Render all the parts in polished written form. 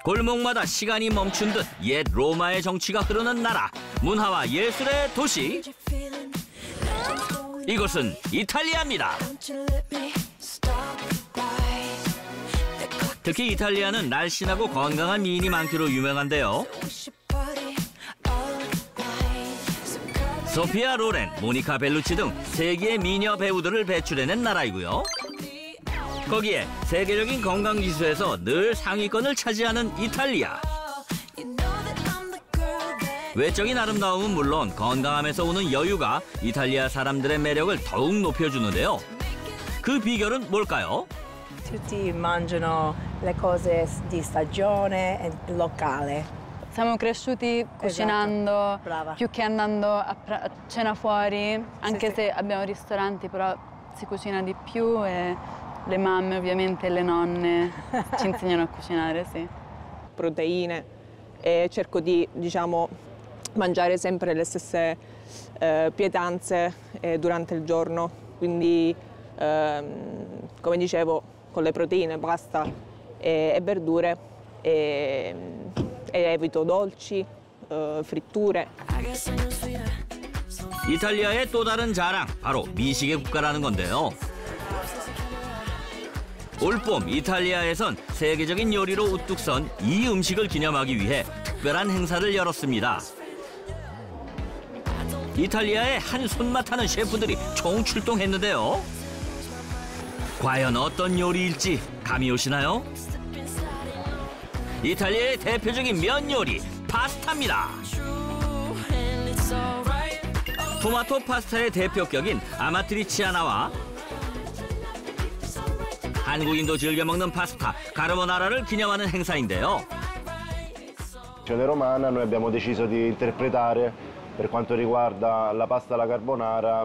골목마다 시간이 멈춘 듯 옛 로마의 정취가 흐르는 나라, 문화와 예술의 도시. 이곳은 이탈리아입니다. 특히 이탈리아는 날씬하고 건강한 미인이 많기로 유명한데요. 소피아 로렌, 모니카 벨루치 등 세계의 미녀 배우들을 배출해낸 나라이고요. 거기에 세계적인 건강지수에서 늘 상위권을 차지하는 이탈리아. 외적인 아름다움은 물론 건강함에서 오는 여유가 이탈리아 사람들의 매력을 더욱 높여주는데요. 그 비결은 뭘까요? Tutti mangiano le cose di stagione e locale. Siamo cresciuti cucinando, più che andando a cena fuori, anche se abbiamo ristoranti, però si cucina di più e le mamme ovviamente, le nonne ci insegnano a cucinare, sì. Proteine e cerco di, mangiare sempre le stesse pietanze durante il giorno, quindi come dicevo con le proteine, pasta e verdure e evito dolci, fritture. 이탈리아의 또 다른 자랑, 바로 미식의 국가라는 건데요. 올봄 이탈리아에선 세계적인 요리로 우뚝 선 이 음식을 기념하기 위해 특별한 행사를 열었습니다. 이탈리아의 한 손맛하는 셰프들이 총출동했는데요. 과연 어떤 요리일지 감이 오시나요? 이탈리아의 대표적인 면 요리, 파스타입니다. 토마토 파스타의 대표격인 아마트리치아나와 한국인도 즐겨 먹는 파스타, 카르보나라를 기념하는 행사인데요. Romana noi abbiamo deciso di interpretare per quanto riguarda la pasta alla carbonara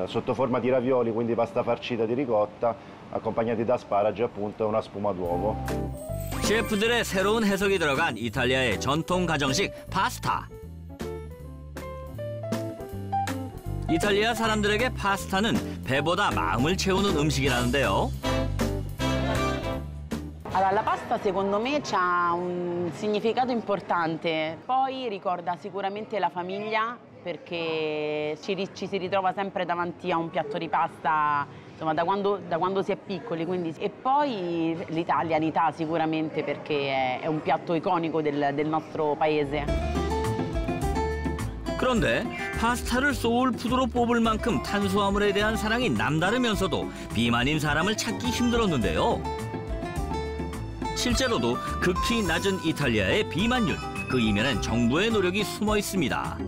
sotto forma di ravioli, quindi pasta farcita di ricotta accompagnati da asparagi appunto e una spuma d'uovo. 셰프들의 새로운 해석이 들어간 이탈리아의 전통 가정식 파스타. 이탈리아 사람들에게 파스타는 배보다 마음을 채우는 음식이라는데요. Allora, la pasta secondo me ha un significato importante, poi ricorda sicuramente la famiglia perché ci si ritrova sempre davanti a un piatto di pasta, insomma, da quando si è piccoli, quindi. E poi l'italianità sicuramente perché è un piatto iconico del nostro paese. 그런데 파스타를 소울푸드로 뽑을 만큼 탄수화물에 대한 사랑이 남다르면서도 비만인 사람을 찾기 힘들었는데요. 실제로도 극히 낮은 이탈리아의 비만율, 그 이면엔 정부의 노력이 숨어 있습니다.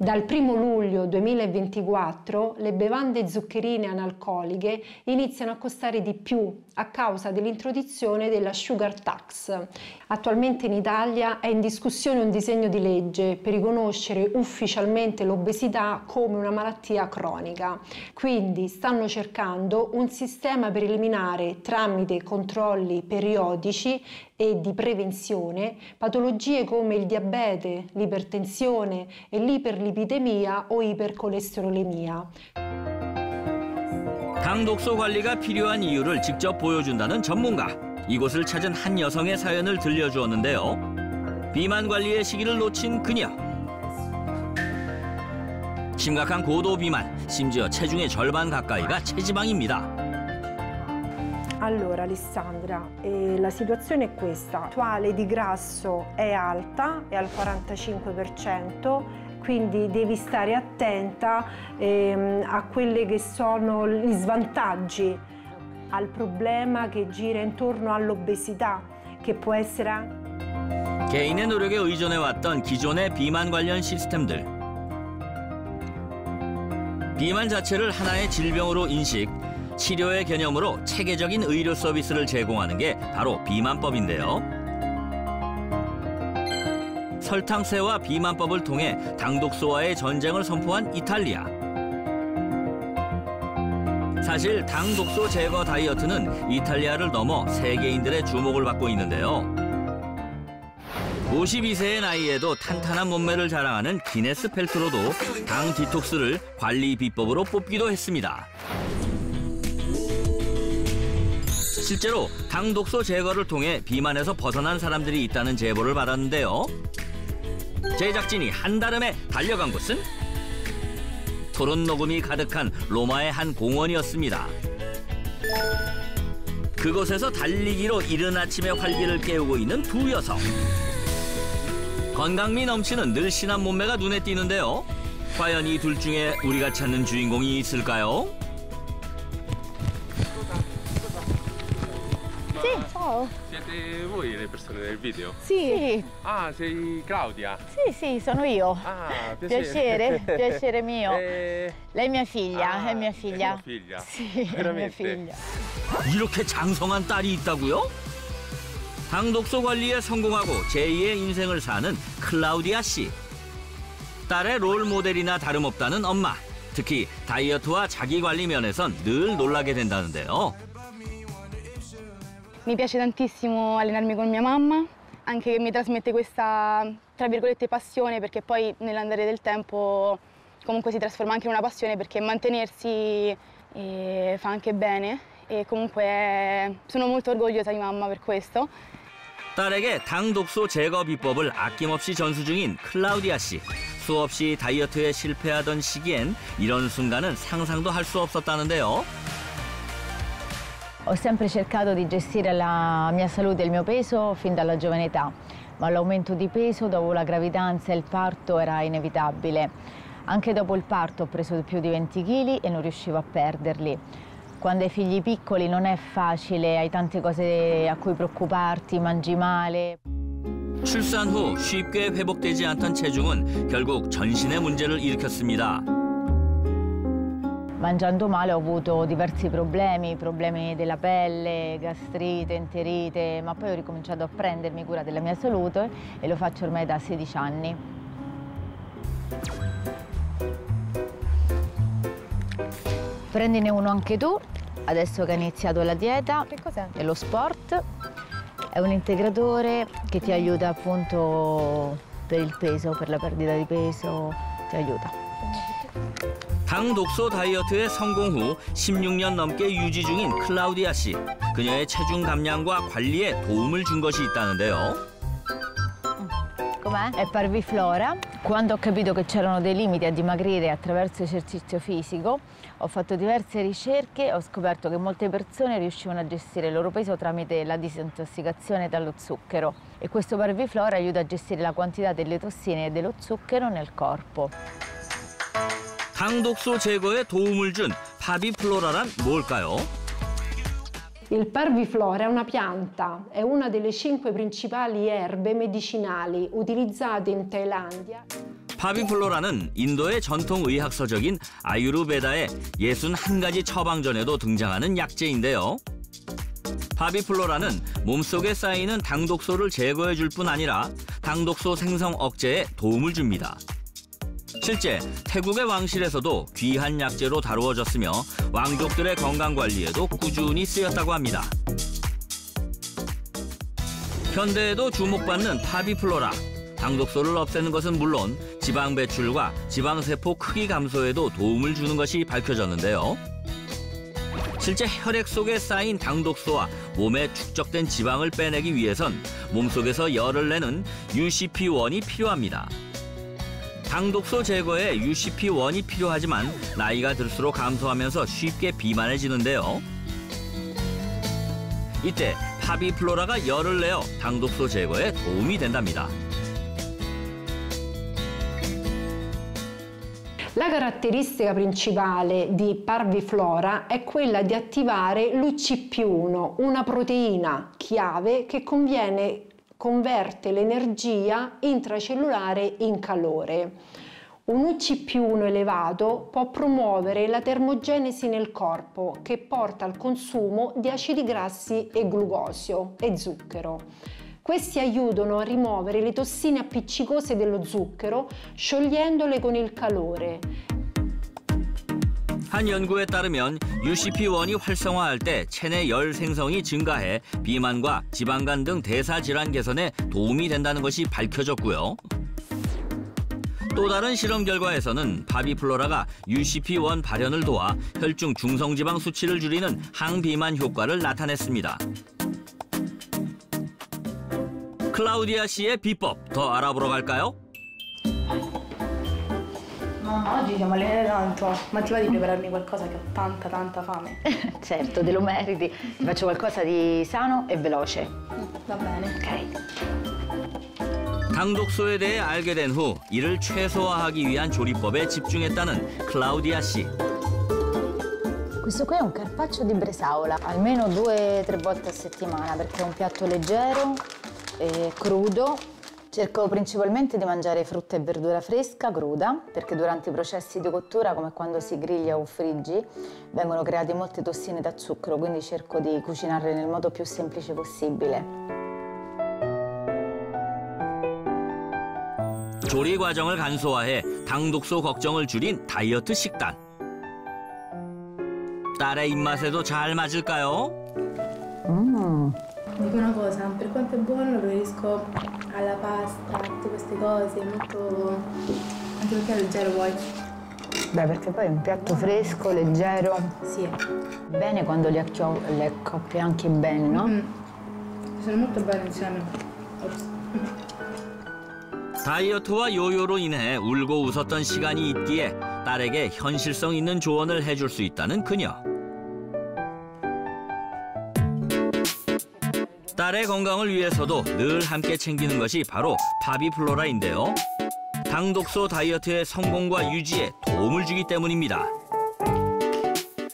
Dal 1 luglio 2024 le bevande zuccherine analcoliche iniziano a costare di più a causa dell'introduzione della sugar tax. Attualmente in Italia è in discussione un disegno di legge per riconoscere ufficialmente l'obesità come una malattia cronica. Quindi stanno cercando un sistema per eliminare tramite controlli periodici e di prevenzione patologie come il diabete, l'ipertensione e l'iperlipidemia o ipercolesterolemia. 당 독소 관리가 필요한 이유를 직접 보여준다는 전문가. 이곳을 찾은 한 여성의 사연을 들려주었는데요. 비만 관리의 시기를 놓친 그녀. 심각한 고도 비만, 심지어 체중의 절반 가까이가 체지방입니다. Allora Alessandra, la situazione è questa. La percentuale di grasso è alta, è al 45%, quindi devi stare attenta a quelli che sono gli svantaggi, al problema che gira intorno all'obesità, che può essere 개인의 노력에 의존해왔던 기존의 비만 관련 시스템들. 비만 자체를 하나의 질병으로 인식, 치료의 개념으로 체계적인 의료 서비스를 제공하는 게 바로 비만법인데요. 설탕세와 비만법을 통해 당독소와의 전쟁을 선포한 이탈리아. 사실 당독소 제거 다이어트는 이탈리아를 넘어 세계인들의 주목을 받고 있는데요. 52세의 나이에도 탄탄한 몸매를 자랑하는 기네스 펠트로도 당 디톡스를 관리 비법으로 뽑기도 했습니다. 실제로 당독소 제거를 통해 비만에서 벗어난 사람들이 있다는 제보를 받았는데요. 제작진이 한달음에 달려간 곳은 푸른 녹음이 가득한 로마의 한 공원이었습니다. 그곳에서 달리기로 이른 아침에 활기를 깨우고 있는 두 여성. 건강미 넘치는 늘씬한 몸매가 눈에 띄는데요. 과연 이 둘 중에 우리가 찾는 주인공이 있을까요? Sì, ciao. Siete voi le persone del video? Sì, Ah, sei Claudia? sì, sì, sono io. Ah, Piacere, piacere mio. Lei è mia figlia, Ah, è mia figlia. tua figlia? Sì, è mia Veramente? figlia. 이렇게 장성한 딸이 있다고요? 당독소 관리에 성공하고 제2의 인생을 사는 클라우디아 씨. 딸의 롤 모델이나 다름없다는 엄마. 특히 다이어트와 자기 관리 면에선 늘 놀라게 된다는데요. Mi piace tantissimo allenarmi con mia mamma, anche che mi trasmette questa, tra virgolette, passione, perché poi nell'andare del tempo comunque si trasforma anche in una passione, perché mantenersi fa anche bene e comunque sono molto orgogliosa di mamma per questo. 딸에게 당독소 제거 비법을 아낌없이 전수 중인 클라우디아 씨. 수없이 다이어트에 실패하던 시기엔 이런 순간은 상상도 할 수 없었다는데요. Ho sempre cercato di gestire la mia salute e il mio peso fin dalla giovane età, ma l'aumento di peso dopo la gravidanza e il parto era inevitabile. Anche dopo il parto ho preso più di 20 kg e non riuscivo a perderli. Quando hai figli piccoli non è facile, hai tante cose a cui preoccuparti, mangi male. 출산 후 쉽게 회복되지 않던 체중은 결국 전신의 문제를 일으켰습니다. Mangiando male ho avuto diversi problemi della pelle, gastrite, enterite, ma poi ho ricominciato a prendermi cura della mia salute e lo faccio ormai da 16 anni. Prendine uno anche tu, adesso che hai iniziato la dieta e lo sport. È un integratore che ti aiuta appunto per il peso, per la perdita di peso, ti aiuta. 당독소 다이어트의 성공 후 16년 넘게 유지 중인 클라우디아 씨. 그녀의 체중 감량과 관리에 도움을 준 것이 있다는데요. Com'è? È Parviflora. Quando ho capito che c'erano dei limiti a dimagrire attraverso esercizio fisico, ho fatto diverse ricerche e ho scoperto che molte persone riuscivano a gestire il loro peso tramite la disintossicazione dallo zucchero. E questo Parviflora aiuta a gestire la quantità delle tossine e dello zucchero nel corpo. 당독소 제거에 도움을 준 파비플로라란 뭘까요? Il Parviflora è una pianta, è una delle 5 principali erbe medicinali utilizzate in Thailandia. 파비플로라는 인도의 전통 의학서적인 아유르베다의 61가지 처방전에도 등장하는 약재인데요. 파비플로라는 몸속에 쌓이는 당독소를 제거해 줄 뿐 아니라 당독소 생성 억제에 도움을 줍니다. 실제 태국의 왕실에서도 귀한 약재로 다루어졌으며 왕족들의 건강관리에도 꾸준히 쓰였다고 합니다. 현대에도 주목받는 파비플로라. 당독소를 없애는 것은 물론 지방 배출과 지방세포 크기 감소에도 도움을 주는 것이 밝혀졌는데요. 실제 혈액 속에 쌓인 당독소와 몸에 축적된 지방을 빼내기 위해선 몸속에서 열을 내는 UCP1이 필요합니다. 당독소 제거에 UCP1이 필요하지만 나이가 들수록 감소하면서 쉽게 비만해지는데요. 이때 파비플로라가 열을 내어 당독소 제거에 도움이 된답니다. La caratteristica principale di Parviflora è quella di attivare l'UCP1, una proteina chiave che converte l'energia intracellulare in calore. Un UCP1 elevato può promuovere la termogenesi nel corpo, che porta al consumo di acidi grassi e glucosio e zucchero. Questi aiutano a rimuovere le tossine appiccicose dello zucchero, sciogliendole con il calore. 한 연구에 따르면 UCP1이 활성화할 때 체내 열 생성이 증가해 비만과 지방간 등 대사 질환 개선에 도움이 된다는 것이 밝혀졌고요. 또 다른 실험 결과에서는 파비플로라가 UCP1 발현을 도와 혈중 중성지방 수치를 줄이는 항비만 효과를 나타냈습니다. 클라우디아 씨의 비법 더 알아보러 갈까요? Oggi siamo allenate tanto, ma ti va di prepararmi qualcosa che ho tanta fame? Certo, te lo meriti. Ti faccio qualcosa di sano e veloce. Va bene. Ok. 당독소에 대해 알게 된 후 이를 최소화하기 위한 조리법에 집중했다는 클라우디아 씨. Questo qui è un carpaccio di bresaola, almeno 2-3 volte a settimana perché è un piatto leggero e crudo. Cerco principalmente di mangiare frutta e verdura fresca, cruda, perché durante i processi di cottura, come quando si griglia o friggi, vengono create molte tossine da zucchero, quindi cerco di cucinarle nel modo più semplice possibile. 조리 과정을 간소화해 당독소 걱정을 줄인 다이어트 식단. 딸의 입맛에도 잘 맞을까요? Dico una cosa, per quanto è buono preferisco alla pasta, tutte queste cose, molto... anche perché è leggero poi. Beh, perché poi è un piatto fresco, leggero. Sì. Bene quando li accoppi anche bene, no? Sono molto bene insieme. Ops. 다이어트와 요요로 인해 울고 웃었던 시간이 있기에 딸에게 현실성 있는 조언을 해줄 수 있다는 그녀. 딸의 건강을 위해서도 늘 함께 챙기는 것이 바로 파비플로라인데요. 당독소 다이어트의 성공과 유지에 도움을 주기 때문입니다.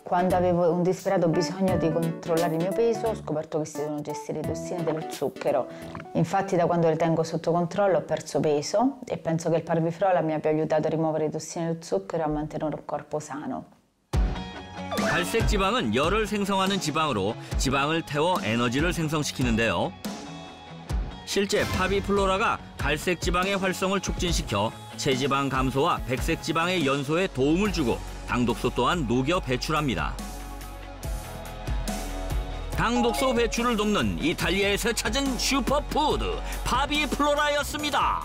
Quando avevo un disperato bisogno di controllare il mio peso, ho scoperto che si devono gestire le tossine dello zucchero. Infatti da quando le tengo sotto controllo ho perso peso e penso che il Parviflola mi abbia aiutato a rimuovere le tossine dello zucchero e a mantenere un corpo sano. 갈색 지방은 열을 생성하는 지방으로 지방을 태워 에너지를 생성시키는데요. 실제 파비플로라가 갈색 지방의 활성을 촉진시켜 체지방 감소와 백색 지방의 연소에 도움을 주고 당독소 또한 녹여 배출합니다. 당독소 배출을 돕는 이탈리아에서 찾은 슈퍼푸드 파비플로라였습니다.